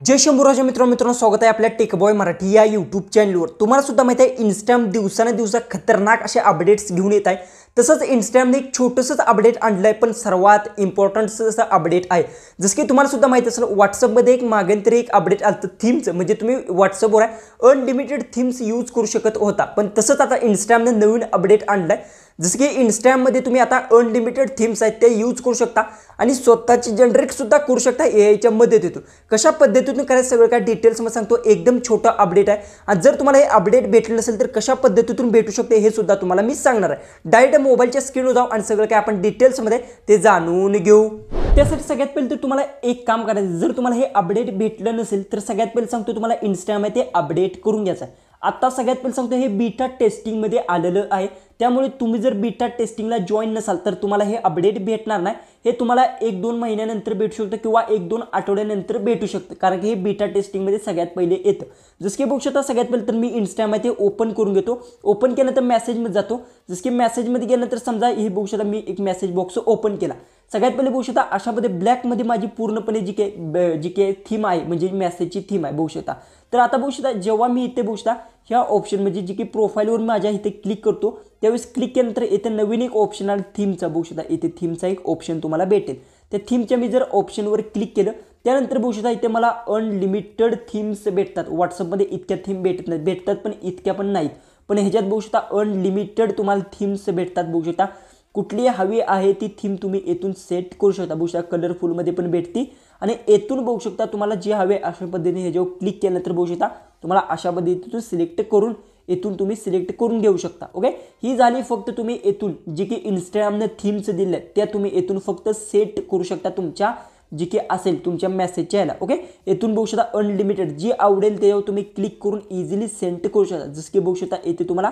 जय शंभूराज मित्रांनो स्वागत आहे आपल्या टेकबॉय मराठी या यूट्यूब चॅनलवर। तुम्हाला सुद्धा माहिती आहे इंस्टाग्राम दिवसांदिवस खतरनाक असे अपडेट्स घेऊन येत आहे। तसंच इंस्टाग्रामने एक छोटंसं अपडेट आणलंय पण सर्वात इम्पॉर्टंट असं अपडेट आहे। जसं की तुम्हाला सुद्धा माहिती असेल व्हॉट्सअपमध्ये एक मागंतरी एक अपडेट आलं थीमचं, म्हणजे तुम्ही व्हॉट्सअपवर अनलिमिटेड थीम्स यूज करू शकत होता, पण तसंच आता इंस्टाग्रामने नवीन अपडेट आणलंय। जसं की इंस्टाग्राममध्ये तुम्ही आता अनलिमिटेड थीम्स आहेत ते यूज करू शकता आणि स्वतःची जनरेट सुद्धा करू शकता एआयच्या मदतीतून। कशा पद्धतीतून करायचं सगळं काय डिटेल्स मध्ये सांगतो, एकदम छोटा अपडेट आहे। आणि जर तुम्हाला हे अपडेट भेटलं नसेल तर कशा पद्धतीतून भेटू शकते हे सुद्धा तुम्हाला मी सांगणार आहे। डायरेक्ट मोबाईलच्या स्क्रीनवर जाऊ आणि सगळं काय आपण डिटेल्स मध्ये ते जाणून घेऊ। त्यासाठी सगळ्यात पहिले तर तुम्हाला एक काम करायचं, जर तुम्हाला हे अपडेट भेटलं नसेल तर सगळ्यात पहिले सांगतो तुम्हाला इंस्टाग्राममध्ये ते अपडेट करून घ्यायचं आहे। आता सगळ्यात पहिले सांगतो हे बीटा टेस्टिंग मध्ये आलेलं आहे, त्यामुळे तुम्ही जर बीटा टेस्टिंगला जॉईन नसाल तर तुम्हाला हे अपडेट भेटणार नाही। हे तुम्हाला 1-2 महिन्यानंतर भेटू शकतं किंवा 1-2 आठवड्यानंतर भेटू शकतं, कारण की हे बीटा टेस्टिंग मध्ये सगळ्यात पहिले येतं। जसं की बघू शकता सगळ्यात पहिले तर मी इंस्टाग्राममध्ये ओपन करून घेतो। ओपन केल्यानंतर मेसेजमध्ये जातो। जसं की मेसेजमध्ये गेल्यानंतर समजा हे बघू शकता मी एक मेसेज बॉक्स ओपन केला। सगळ्यात पहिले बघू शकता अशामध्ये ब्लॅकमध्ये माझी पूर्णपणे जी काही थीम आहे, म्हणजे मेसेजची थीम आहे बघू शकता। तर आता बघू शकता जेव्हा मी इथे बघू शकता ह्या ऑप्शन म्हणजे जी की प्रोफाईलवर माझ्या इथे क्लिक करतो त्यावेळेस क्लिक केल्यानंतर इथे नवीन एक ऑप्शन आहे थीमचा, बघू शकता इथे थीमचा एक ऑप्शन तुम्हाला भेटेल। त्या थीमच्या मी जर ऑप्शनवर क्लिक केलं त्यानंतर बघू शकता इथे मला अनलिमिटेड थीम्स भेटतात। व्हॉट्सअपमध्ये इतक्या थीम भेटत नाही, भेटतात पण इतक्या पण नाहीत, पण ह्याच्यात बघू शकता अनलिमिटेड तुम्हाला थीम्स भेटतात। बघू शकता कुठली हवी आहे ती थीम तुम्ही येथून सेट करू शकता। बघू शकता कलरफुलमध्ये पण भेटती आणि येथून बघू शकता तुम्हाला जे हवे अशा पद्धतीने ह्याच्यावर क्लिक केल्यानंतर बघू शकता तुम्हाला अशा पद्धतीतून सिलेक्ट करून येथून तुम्ही सिलेक्ट करून घेऊ शकता। ओके, ही झाली फक्त तुम्ही येथून जे की इंस्टाग्रामने थीम्स दिल्या त्या तुम्ही येथून फक्त सेट करू शकता तुमच्या जी की असेल तुमच्या मेसेजच्या याला। ओके, येथून बघू शकता अनलिमिटेड जी आवडेल त्यावर तुम्ही क्लिक करून इझिली सेंड करू शकता। जसं की बघू शकता येथे तुम्हाला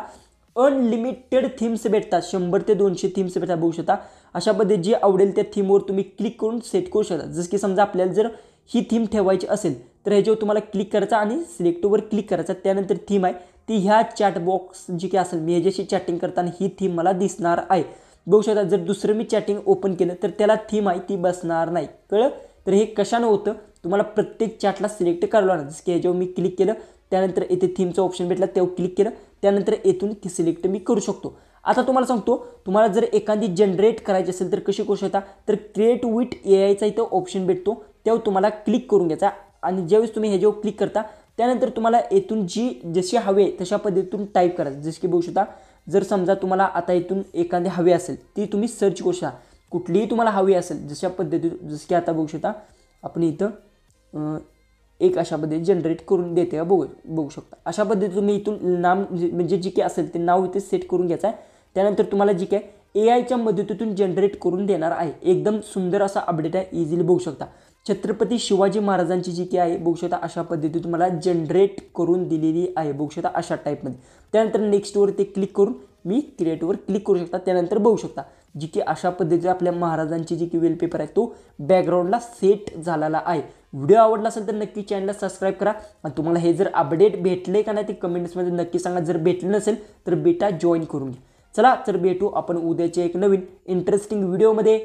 अनलिमिटेड थीम्स भेटतात, 100 ते 200 थीम्स भेटतात। बघू शकता अशा पद्धतीने जी आवडेल त्या थीमवर तुम्ही क्लिक करून सेट करू शकता। जसं की समजा आपल्याला जर ही थीम ठेवायची असेल तर ह्याच्यावर तुम्हाला क्लिक करायचं आणि सिलेक्टवर क्लिक करायचं, त्यानंतर थीम आहे ती ह्या चॅट बॉक्स जी की असेल मी ह्याच्याशी चॅटिंग करताना ही थीम मला दिसणार आहे। बघू शकता जर दुसरं मी चॅटिंग ओपन केलं तर त्याला थीम आहे ती बसणार नाही, कळलं? तर हे कशानं होतं, तुम्हाला प्रत्येक चॅटला सिलेक्ट करावं लागणार। जसं की ह्याच्यावर मी क्लिक केलं त्यानंतर इथे थीमचं ऑप्शन भेटला त्यावर क्लिक केलं त्यानंतर येथून ती सिलेक्ट मी करू शकतो। आता तुम्हाला सांगतो तुम्हाला जर एखादी जनरेट करायची असेल तर कशी करू शकता, तर क्रिएट विथ एआयचा इथं ऑप्शन भेटतो त्यावर तुम्हाला क्लिक करून घ्यायचा आणि ज्यावेळेस तुम्ही ह्याच्यावर क्लिक करता त्यानंतर तुम्हाला येथून जी जशी हवे तशा पद्धतीतून टाईप करायचं। जसं की बघू शकता जर समजा तुम्हाला आता इथून एखादी हवी असेल ती तुम्ही सर्च करू शकता, कुठलीही तुम्हाला हवी असेल जशा पद्धतीतून। जसं की आता बघू शकता आपण इथं एक अशा पद्धतीने जनरेट करून देते बघू शकता। अशा पद्धतीने तुम्ही इथून नाम म्हणजे जी काही असेल ते नाव इथे सेट करून घ्यायचं आहे, त्यानंतर तुम्हाला जी काय एआयच्या मदतीतून जनरेट करून देणार आहे। एकदम सुंदर असा अपडेट आहे, इझिली बघू शकता। छत्रपती शिवाजी महाराजांची जी काही आहे बघू शकता अशा पद्धतीने तुम्हाला जनरेट करून दिलेली आहे, बघू शकता अशा टाईपमध्ये। त्यानंतर नेक्स्टवर ते क्लिक करून मी क्रिएटवर क्लिक करू शकता, त्यानंतर बघू शकता जी की अशा पद्धतीने आपल्या महाराजांची जी की वेलपेपर आहे तो बॅकग्राऊंडला सेट झालेला आहे। व्हिडिओ आवडला असेल तर नक्की चॅनलला सबस्क्राईब करा आणि तुम्हाला हे जर अपडेट भेटले का नाही ते कमेंट्समध्ये नक्की सांगा। जर भेटले नसेल तर बेटा जॉईन करून घ्या। चला तर भेटू आपण उद्याच्या एक नवीन इंटरेस्टिंग व्हिडिओमध्ये।